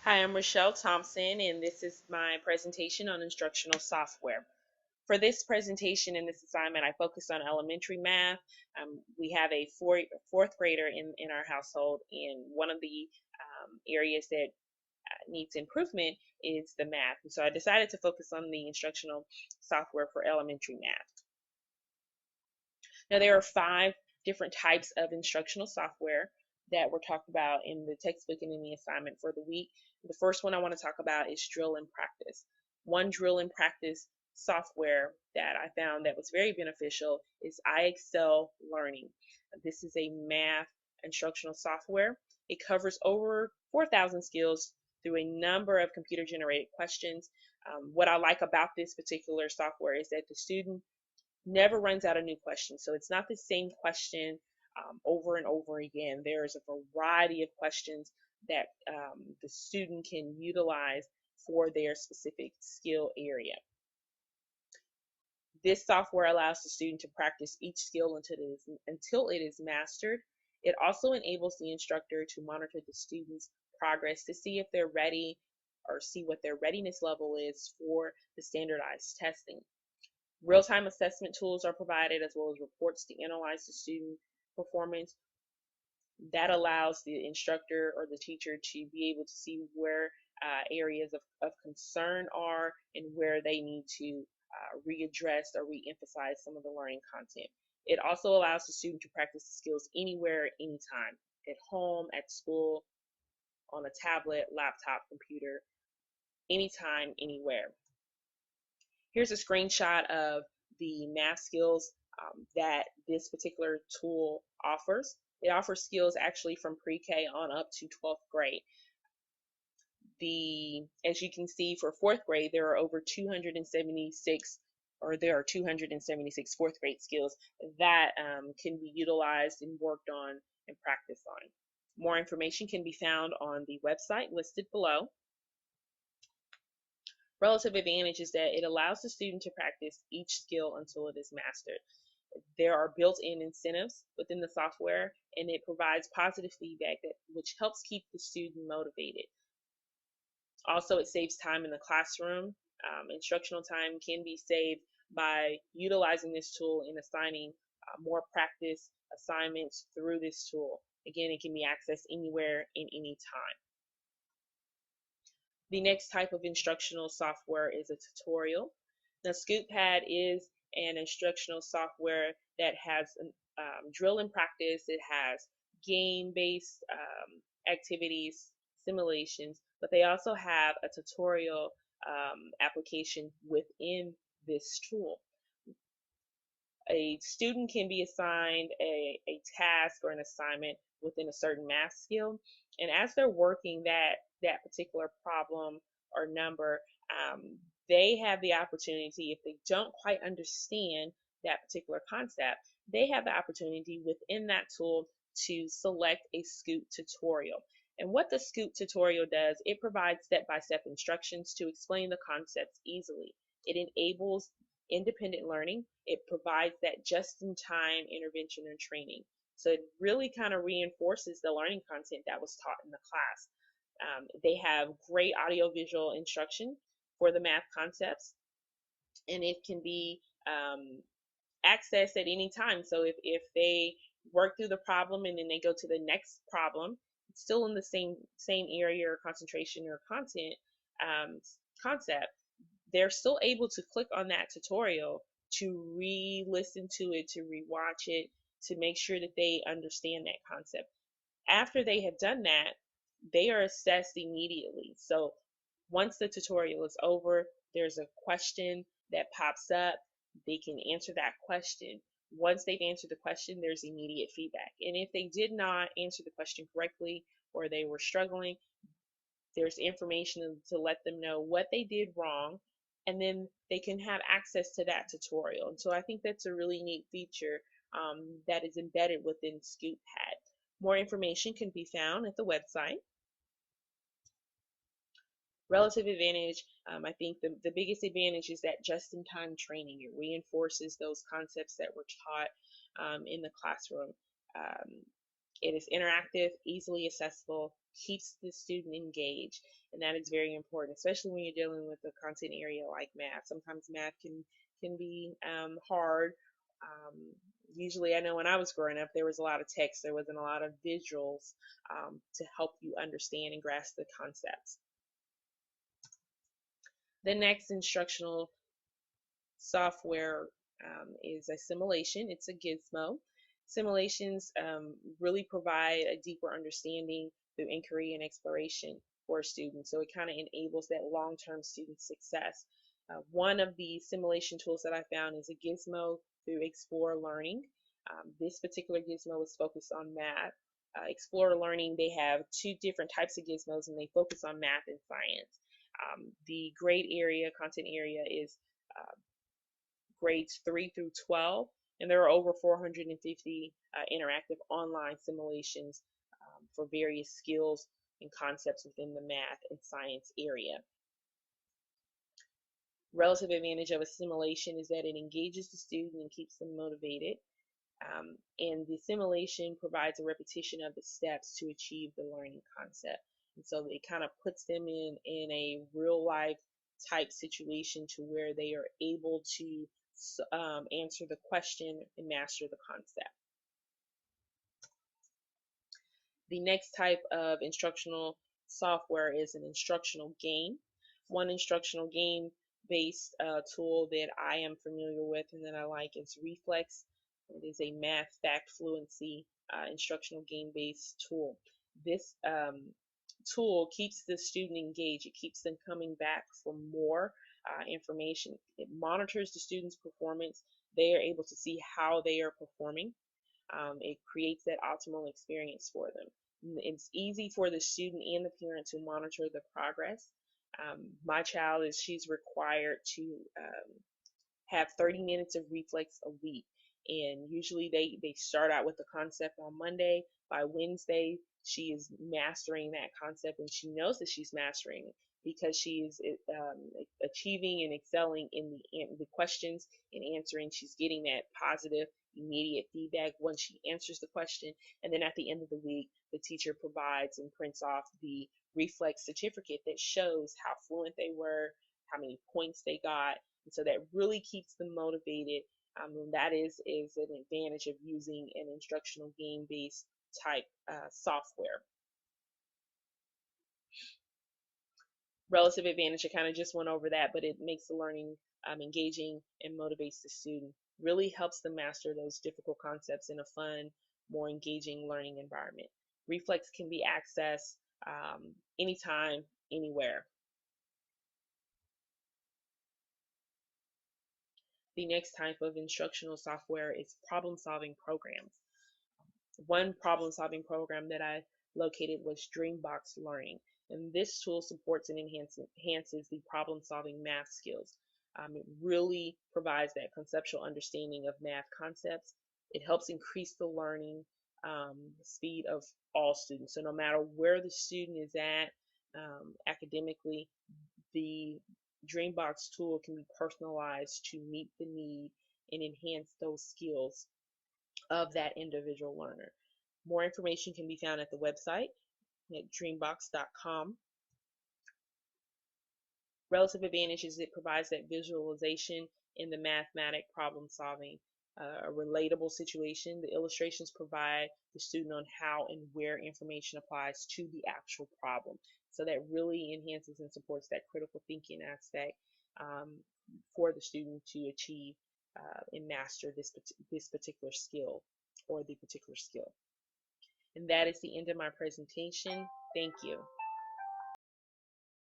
Hi, I'm Rochelle Thompson, and this is my presentation on instructional software. For this presentation and this assignment, I focused on elementary math. We have a fourth grader in our household, and one of the areas that needs improvement is the math. And so I decided to focus on the instructional software for elementary math. Now, there are 5 different types of instructional software that were talked about in the textbook and in the assignment for the week. The first one I want to talk about is drill and practice. One drill and practice software that I found that was very beneficial is iExcel Learning. This is a math instructional software. It covers over 4,000 skills through a number of computer generated questions. What I like about this particular software is that the student never runs out of new questions. So it's not the same question over and over again. There's a variety of questions that the student can utilize for their specific skill area. This software allows the student to practice each skill until it is mastered. It also enables the instructor to monitor the student's progress to see if they're ready or see what their readiness level is for the standardized testing. Real-time assessment tools are provided as well as reports to analyze the student performance. That allows the instructor or the teacher to be able to see where areas of concern are and where they need to readdress or re-emphasize some of the learning content. It also allows the student to practice the skills anywhere, anytime, at home, at school, on a tablet, laptop, computer, anytime, anywhere. Here's a screenshot of the math skills that this particular tool offers. It offers skills actually from pre-K on up to 12th grade. As you can see, for 4th grade, there are over 276 or there are 276 4th grade skills that can be utilized and worked on and practiced on. More information can be found on the website listed below. Relative advantage is that it allows the student to practice each skill until it is mastered. There are built-in incentives within the software, and it provides positive feedback which helps keep the student motivated. Also, it saves time in the classroom. Instructional time can be saved by utilizing this tool and assigning more practice assignments through this tool. Again, it can be accessed anywhere in any time. The next type of instructional software is a tutorial. Now, ScoopPad is an instructional software that has drill and practice. It has game-based activities, simulations, but they also have a tutorial application within this tool. A student can be assigned a task or an assignment within a certain math skill, and as they're working that particular problem or number, they have the opportunity, if they don't quite understand that particular concept, they have the opportunity within that tool to select a Scoop tutorial. And what the Scoop tutorial does, it provides step-by-step instructions to explain the concepts easily. It enables independent learning. It provides that just-in-time intervention and training. So it really kind of reinforces the learning content that was taught in the class. They have great audiovisual instruction for the math concepts, and it can be accessed at any time. So if they work through the problem and then they go to the next problem, it's still in the same area or concentration or concept, they're still able to click on that tutorial to re-listen to it, to re-watch it, to make sure that they understand that concept. After they have done that, they are assessed immediately. So once the tutorial is over, there's a question that pops up. They can answer that question. Once they've answered the question, there's immediate feedback. And if they did not answer the question correctly or they were struggling, there's information to let them know what they did wrong, and then they can have access to that tutorial. And so I think that's a really neat feature that is embedded within ScoopPad. More information can be found at the website. Relative advantage, I think the biggest advantage is that just-in-time training. It reinforces those concepts that were taught in the classroom. It is interactive, easily accessible, keeps the student engaged, and that is very important, especially when you're dealing with a content area like math. Sometimes math can be hard. Um, Usually, I know when I was growing up, there was a lot of text. There wasn't a lot of visuals to help you understand and grasp the concepts. The next instructional software is a simulation. It's a gizmo. Simulations really provide a deeper understanding through inquiry and exploration for a student. So it kind of enables that long-term student success. One of the simulation tools that I found is a gizmo through Explore Learning. This particular gizmo is focused on math. Explore Learning, they have two different types of gizmos and they focus on math and science. The grade area, content area is uh, grades 3 through 12, and there are over 450 interactive online simulations for various skills and concepts within the math and science area. Relative advantage of a simulation is that it engages the student and keeps them motivated. And the simulation provides a repetition of the steps to achieve the learning concept. And so it kind of puts them in a real life type situation to where they are able to answer the question and master the concept. The next type of instructional software is an instructional game. One instructional game based tool that I am familiar with and that I like is Reflex. It is a math fact fluency instructional game based tool. This tool keeps the student engaged. It keeps them coming back for more information. It monitors the student's performance. They are able to see how they are performing. It creates that optimal experience for them. It's easy for the student and the parent to monitor the progress. My child she's required to have 30 minutes of reflex a week. And usually they start out with the concept on Monday. By Wednesday, she is mastering that concept and she knows that she's mastering it because she is achieving and excelling in the questions and answering. She's getting that positive, immediate feedback once she answers the question. And then at the end of the week, the teacher provides and prints off the reflex certificate that shows how fluent they were, how many points they got, and so that really keeps them motivated. And that is an advantage of using an instructional game-based type software. Relative advantage, I kind of just went over that, but it makes the learning engaging and motivates the student. Really helps them master those difficult concepts in a fun, more engaging learning environment. Reflex can be accessed anytime, anywhere. The next type of instructional software is problem-solving programs. One problem-solving program that I located was Dreambox Learning, and this tool supports and enhances the problem-solving math skills. It really provides that conceptual understanding of math concepts. It helps increase the learning speed of all students. So no matter where the student is at academically, the Dreambox tool can be personalized to meet the need and enhance those skills of that individual learner. More information can be found at the website at dreambox.com. Relative advantage is it provides that visualization in the mathematic problem solving, a relatable situation. The illustrations provide the student on how and where information applies to the actual problem. So that really enhances and supports that critical thinking aspect for the student to achieve and master this particular skill or the particular skill. And that is the end of my presentation. Thank you.